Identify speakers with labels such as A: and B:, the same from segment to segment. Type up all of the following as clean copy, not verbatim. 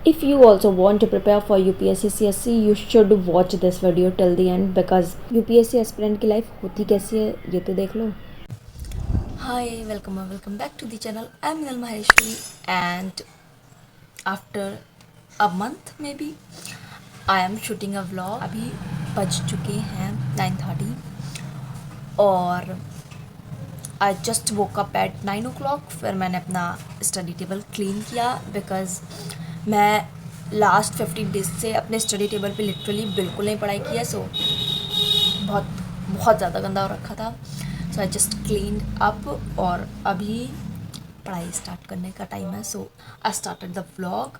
A: If you also want to prepare for UPSC CSC, you should watch this video till the end because UPSC aspirant की life होती कैसी है ये तो देख लो. Hi, welcome back to the channel. I'm Nil Maheshwari and after a month maybe I am shooting a vlog. अभी बज चुके हैं 9:30 और I just woke up at 9 o'clock. फिर मैंने अपना स्टडी टेबल क्लीन किया बिकॉज़ मैं लास्ट 15 डेज से अपने स्टडी टेबल पे लिटरली बिल्कुल नहीं पढ़ाई की है. सो बहुत बहुत ज़्यादा गंदा हो रखा था. So I just clean up और अभी पढ़ाई स्टार्ट करने का टाइम है. So I started the vlog.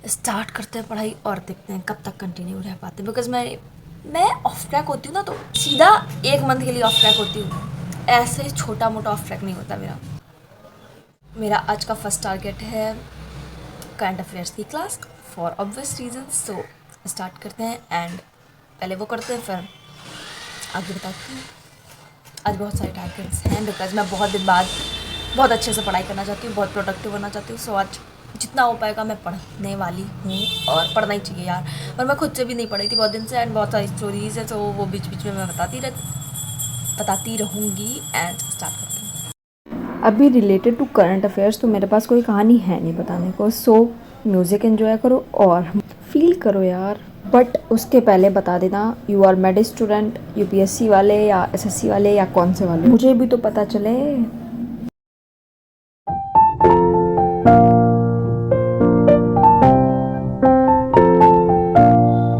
A: Start करते हैं पढ़ाई और देखते हैं कब तक कंटिन्यू रह पाते हैं बिकॉज मैं ऑफ ट्रैक होती हूँ ना तो सीधा 1 मंथ के लिए ऑफ ट्रैक होती हूँ. ऐसे छोटा मोटा ऑफ ट्रैक नहीं होता मेरा आज का फर्स्ट टारगेट है करंट अफेयर्स की class for obvious reasons. So start करते हैं एंड पहले वो करते हैं फिर आगे बताती हूँ. आज बहुत सारे टारगेट्स हैं बिकॉज मैं बहुत दिन बाद बहुत अच्छे से पढ़ाई करना चाहती हूँ, बहुत प्रोडक्टिव होना चाहती हूँ. सो आज जितना हो पाएगा मैं पढ़ने वाली हूँ और पढ़ना ही चाहिए यार. और मैं खुद से भी नहीं पढ़ी थी बहुत दिन से एंड बहुत सारी स्टोरीज़ है. तो वो बीच बीच में मैं बताती रहूँगी एंड स्टार्ट करती हूँ. अभी रिलेटेड टू करंट अफेयर्स तो मेरे पास कोई कहानी है नहीं बताने को. सो म्यूज़िक एंजॉय करो और फील करो यार. बट उसके पहले बता देना you are med student, UPSC वाले या एसएससी वाले या कौन से वाले, मुझे भी तो पता चले.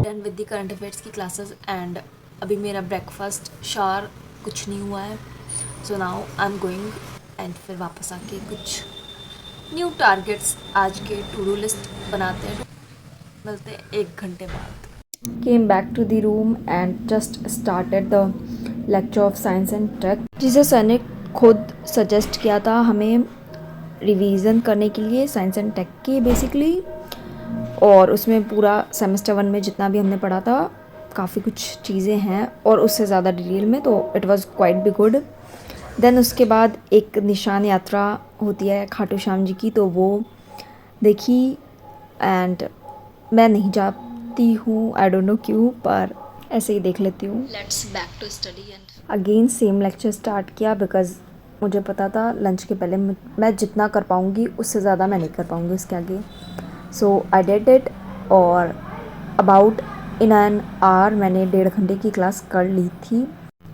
A: Done with the current affairs की क्लासेस एंड अभी मेरा ब्रेकफास्ट शार कुछ नहीं हुआ है. So now I am going and फिर वापस आके कुछ न्यू टारगेट्स आज के टू डू लिस्ट बनाते हैं. मिलते हैं 1 घंटे बाद. Came back to the room and just started the lecture of science and tech जिसे सर ने खुद सजेस्ट किया था हमें रिवीजन करने के लिए साइंस एंड टेक की बेसिकली. और उसमें पूरा सेमेस्टर 1 में जितना भी हमने पढ़ा था काफ़ी कुछ चीज़ें हैं और उससे ज़्यादा डिटेल में. तो it was quite be good. Then उसके बाद एक निशान यात्रा होती है खाटू श्याम जी की, तो वो देखी एंड मैं नहीं जाती हूँ, आई डोंट नो क्यों, पर ऐसे ही देख लेती हूँ. Let's back to study and again same lecture start किया बिकॉज मुझे पता था लंच के पहले मैं जितना कर पाऊँगी उससे ज़्यादा मैं नहीं कर पाऊँगी उसके आगे. सो आई डिड इट और अबाउट इन एन आवर मैंने 1.5 घंटे की क्लास कर ली थी.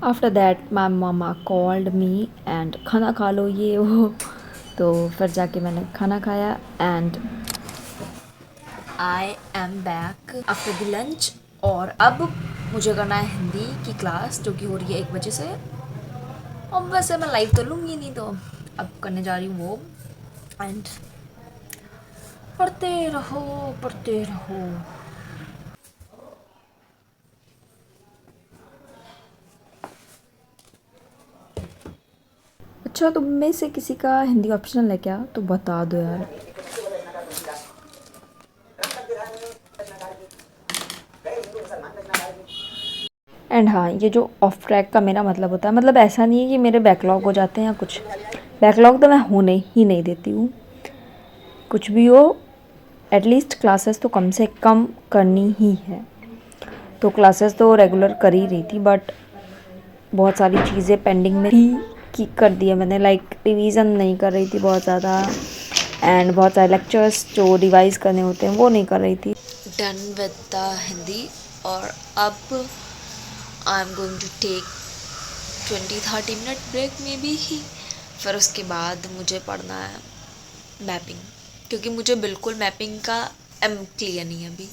A: After that my mama called me and खाना खा लो ये वो. तो फिर जाके मैंने खाना खाया and I am back after the lunch. और अब मुझे करना है हिंदी की क्लास जो कि हो रही है 1 बजे से. अब वैसे मैं लाइव तो लूँगी नहीं तो अब करने जा रही हूँ वो. एंड पढ़ते रहो. अच्छा तुम में से किसी का हिंदी ऑप्शनल है क्या तो बता दो यार. एंड हाँ, ये जो ऑफ ट्रैक का मेरा मतलब होता है, मतलब ऐसा नहीं है कि मेरे बैकलॉग हो जाते हैं या कुछ. बैकलॉग तो मैं होने ही नहीं देती हूँ. कुछ भी हो एटलीस्ट क्लासेस तो कम से कम करनी ही है. तो क्लासेस तो रेगुलर कर ही रही थी बट बहुत सारी चीज़ें पेंडिंग में थी कि कर दिया मैंने. लाइक रिवीजन नहीं कर रही थी बहुत ज़्यादा एंड बहुत सारे लेक्चर्स जो रिवाइज करने होते हैं वो नहीं कर रही थी. डन विद द हिंदी और अब I am going to take 20-30 minute break में भी ही. फिर उसके बाद मुझे पढ़ना है मैपिंग क्योंकि मुझे बिल्कुल मैपिंग का क्लियर नहीं है अभी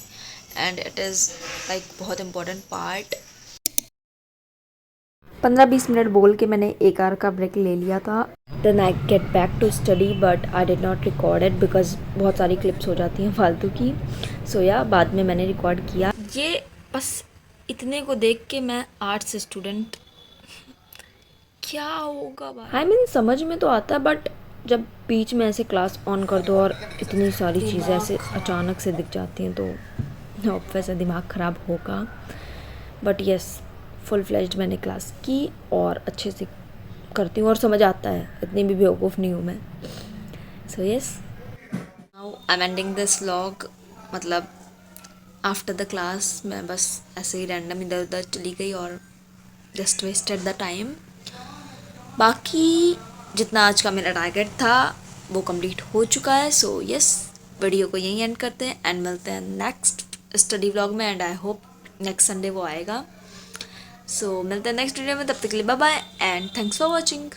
A: एंड इट इज़ लाइक बहुत इम्पोर्टेंट पार्ट. 15-20 मिनट बोल के मैंने 1 आवर का ब्रेक ले लिया था. Then I get back to study but I did not record it because बहुत सारी क्लिप्स हो जाती हैं फालतू की. सो या बाद में मैंने रिकॉर्ड किया. ये बस इतने को देख के मैं आर्ट्स स्टूडेंट क्या होगा भाई. आई मीन समझ में तो आता है बट जब बीच में ऐसे क्लास ऑन कर दो और इतनी सारी चीज़ें ऐसे अचानक से दिख जाती हैं तो वैसे दिमाग ख़राब होगा. बट यस फुल फ्लेज्ड मैंने क्लास की और अच्छे से करती हूँ और समझ आता है. इतनी भी बेवकूफ़ नहीं हूँ मैं. So yes now I am ending this vlog, मतलब आफ्टर द क्लास मैं बस ऐसे ही रैंडम इधर उधर चली गई और जस्ट वेस्टेड द टाइम। बाकी जितना आज का मेरा टारगेट था वो कंप्लीट हो चुका है। सो यस, वीडियो को यहीं एंड करते हैं एंड मिलते हैं नेक्स्ट स्टडी व्लॉग में। And I hope next Sunday वो आएगा। सो मिलते हैं नेक्स्ट वीडियो में, तब तक के लिए bye bye and thanks for watching.